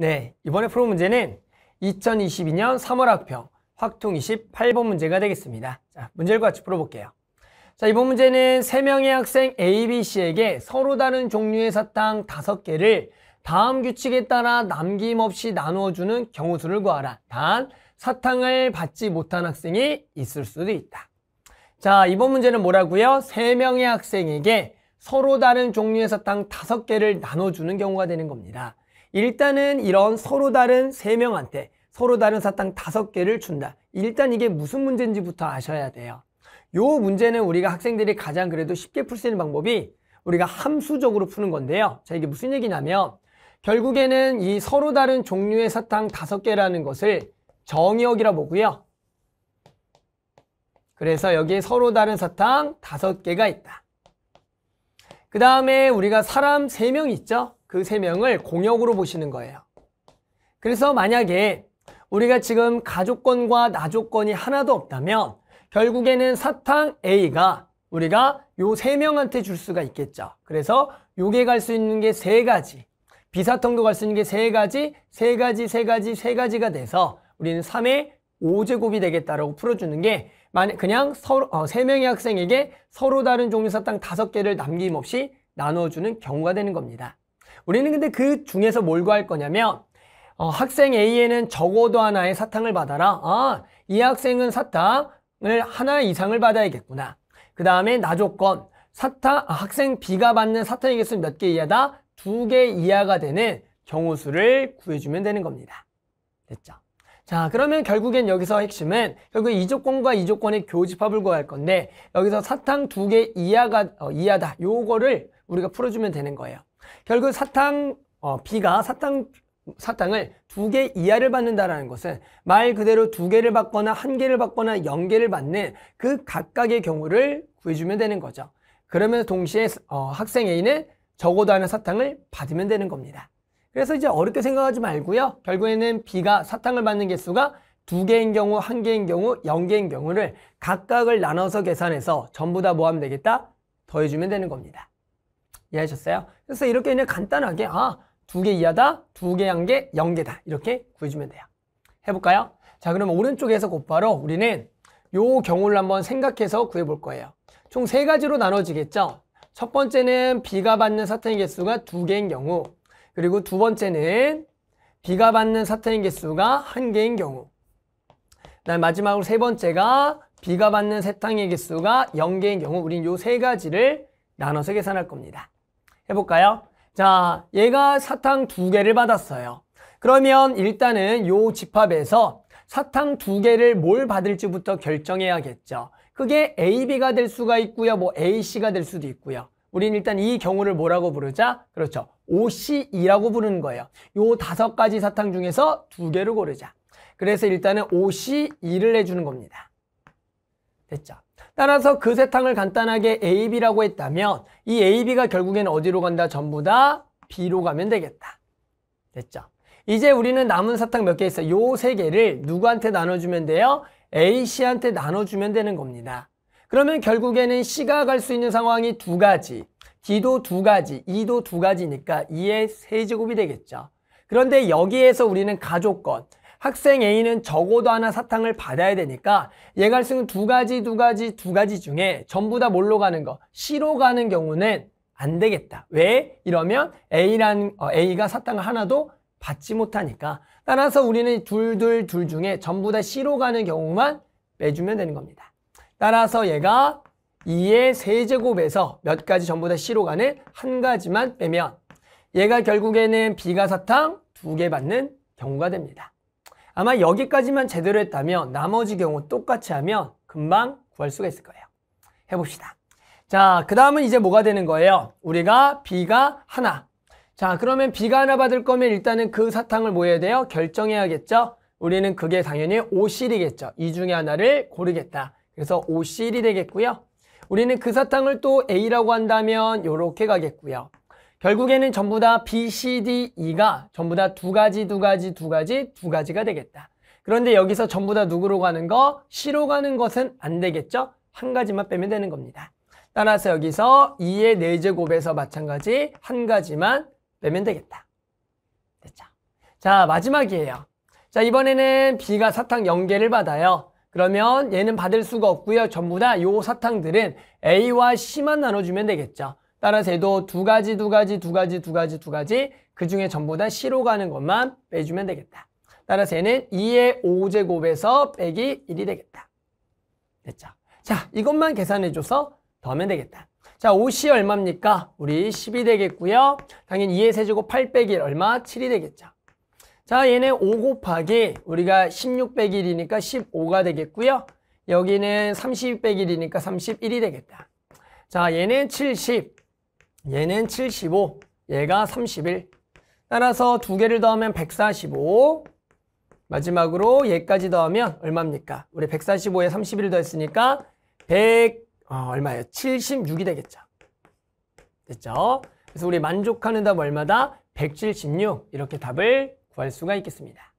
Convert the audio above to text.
네, 이번에 풀 문제는 2022년 3월 학평 확통 28번 문제가 되겠습니다. 자, 문제를 같이 풀어볼게요. 자, 이번 문제는 3명의 학생 A, B, C에게 서로 다른 종류의 사탕 5개를 다음 규칙에 따라 남김없이 나누어주는 경우수를 구하라. 단, 사탕을 받지 못한 학생이 있을 수도 있다. 자, 이번 문제는 뭐라고요? 3명의 학생에게 서로 다른 종류의 사탕 5개를 나눠주는 경우가 되는 겁니다. 일단은 이런 서로 다른 3명한테 서로 다른 사탕 5개를 준다. 일단 이게 무슨 문제인지부터 아셔야 돼요. 요 문제는 우리가 학생들이 가장 그래도 쉽게 풀 수 있는 방법이 우리가 함수적으로 푸는 건데요. 자, 이게 무슨 얘기냐면 결국에는 이 서로 다른 종류의 사탕 5개라는 것을 정의역이라 보고요. 그래서 여기에 서로 다른 사탕 5개가 있다. 그 다음에 우리가 사람 3명 있죠? 그 3명을 공역으로 보시는 거예요. 그래서 만약에 우리가 지금 가족권과 나족권이 하나도 없다면 결국에는 사탕 A가 우리가 요 3명한테 줄 수가 있겠죠. 그래서 요게 갈 수 있는 게 3가지. 비사탕도 갈 수 있는 게 3가지, 3가지, 3가지, 3가지가 돼서 우리는 3의 5제곱이 되겠다라고 풀어주는 게 그냥 3명의 학생에게 서로 다른 종류 사탕 5개를 남김없이 나눠주는 경우가 되는 겁니다. 우리는 근데 그 중에서 뭘 구할 거냐면 학생 A에는 적어도 하나의 사탕을 받아라. 이 학생은 사탕을 하나 이상을 받아야겠구나. 그 다음에 나조건 학생 B가 받는 사탕의 개수는 몇 개 이하다? 2개 이하가 되는 경우수를 구해주면 되는 겁니다. 됐죠? 자, 그러면 결국엔 여기서 핵심은 결국 이 조건과 이 조건의 교집합을 구할 건데 여기서 사탕 2개 이하다. 요거를 우리가 풀어주면 되는 거예요. 결국 B가 사탕을 2개 이하를 받는다라는 것은 말 그대로 2개를 받거나 1개를 받거나 0개를 받는 그 각각의 경우를 구해주면 되는 거죠. 그러면 동시에 학생 A는 적어도 하나 사탕을 받으면 되는 겁니다. 그래서 이제 어렵게 생각하지 말고요. 결국에는 B가 사탕을 받는 개수가 2개인 경우, 1개인 경우, 0개인 경우를 각각을 나눠서 계산해서 전부 다 뭐 하면 되겠다? 더해주면 되는 겁니다. 이해하셨어요? 그래서 이렇게 그냥 간단하게 2개 이하다, 2개 1개, 0개다 이렇게 구해주면 돼요. 해볼까요? 자, 그러면 오른쪽에서 곧바로 우리는 요 경우를 한번 생각해서 구해볼 거예요. 총 3가지로 나눠지겠죠? 첫 번째는 B가 받는 사탕의 개수가 2개인 경우, 그리고 두 번째는 B가 받는 사탕의 개수가 1개인 경우, 그다음 마지막으로 세 번째가 B가 받는 사탕의 개수가 0개인 경우, 우린 요 3가지를 나눠서 계산할 겁니다. 해볼까요? 자, 얘가 사탕 2개를 받았어요. 그러면 일단은 요 집합에서 사탕 2개를 뭘 받을지부터 결정해야겠죠. 그게 A, B가 될 수가 있고요. 뭐 A, C가 될 수도 있고요. 우린 일단 이 경우를 뭐라고 부르자? 그렇죠. OCE라고 부르는 거예요. 요 5가지 사탕 중에서 2개를 고르자. 그래서 일단은 OCE를 해주는 겁니다. 됐죠? 따라서 그 사탕을 간단하게 A, B라고 했다면 이 A, B가 결국에는 어디로 간다? 전부 다 B로 가면 되겠다. 됐죠? 이제 우리는 남은 사탕 몇 개 있어요? 요 3개를 누구한테 나눠주면 돼요? A, C한테 나눠주면 되는 겁니다. 그러면 결국에는 C가 갈 수 있는 상황이 2가지, D도 2가지, E도 2가지니까 2의 세제곱이 되겠죠. 그런데 여기에서 우리는 가족권, 학생 A는 적어도 하나 사탕을 받아야 되니까 얘가 할 수 있는 2가지 중에 전부 다 뭘로 가는 거? C로 가는 경우는 안 되겠다. 왜? 이러면 A가 사탕을 하나도 받지 못하니까. 따라서 우리는 둘 중에 전부 다 C로 가는 경우만 빼주면 되는 겁니다. 따라서 얘가 2의 세제곱에서 몇 가지 전부 다 C로 가는 1가지만 빼면 얘가 결국에는 B가 사탕 2개 받는 경우가 됩니다. 아마 여기까지만 제대로 했다면 나머지 경우 똑같이 하면 금방 구할 수가 있을 거예요. 해봅시다. 자, 그 다음은 이제 뭐가 되는 거예요? 우리가 B가 하나. 자, 그러면 B가 하나 받을 거면 일단은 그 사탕을 뭐 해야 돼요? 결정해야겠죠? 우리는 그게 당연히 OC이겠죠. 이 중에 하나를 고르겠다. 그래서 OC이 되겠고요. 우리는 그 사탕을 또 A라고 한다면 이렇게 가겠고요. 결국에는 전부 다 B, C, D, E가 전부 다 2가지가 되겠다. 그런데 여기서 전부 다 누구로 가는 거? C로 가는 것은 안 되겠죠? 1가지만 빼면 되는 겁니다. 따라서 여기서 2의 4제곱에서 마찬가지 1가지만 빼면 되겠다. 됐죠? 자, 마지막이에요. 자, 이번에는 B가 사탕 0개를 받아요. 그러면 얘는 받을 수가 없고요. 전부 다 요 사탕들은 A와 C만 나눠주면 되겠죠. 따라서 얘도 두 가지, 그 중에 전부 다 C로 가는 것만 빼주면 되겠다. 따라서 얘는 2의 5제곱에서 빼기 1이 되겠다. 됐죠? 자, 이것만 계산해줘서 더하면 되겠다. 자, 5C 얼마입니까? 우리 10이 되겠고요. 당연히 2의 세제곱 8 빼기 1 얼마? 7이 되겠죠. 자, 얘는 5 곱하기 우리가 16 빼기 1이니까 15가 되겠고요. 여기는 32 빼기 1이니까 31이 되겠다. 자, 얘는 70, 얘는 75, 얘가 31. 따라서 두 개를 더하면 145. 마지막으로 얘까지 더하면 얼마입니까? 우리 145에 31을 더했으니까 100, 얼마예요? 76이 되겠죠. 됐죠? 그래서 우리 만족하는 답 얼마다? 176. 이렇게 답을 구할 수가 있겠습니다.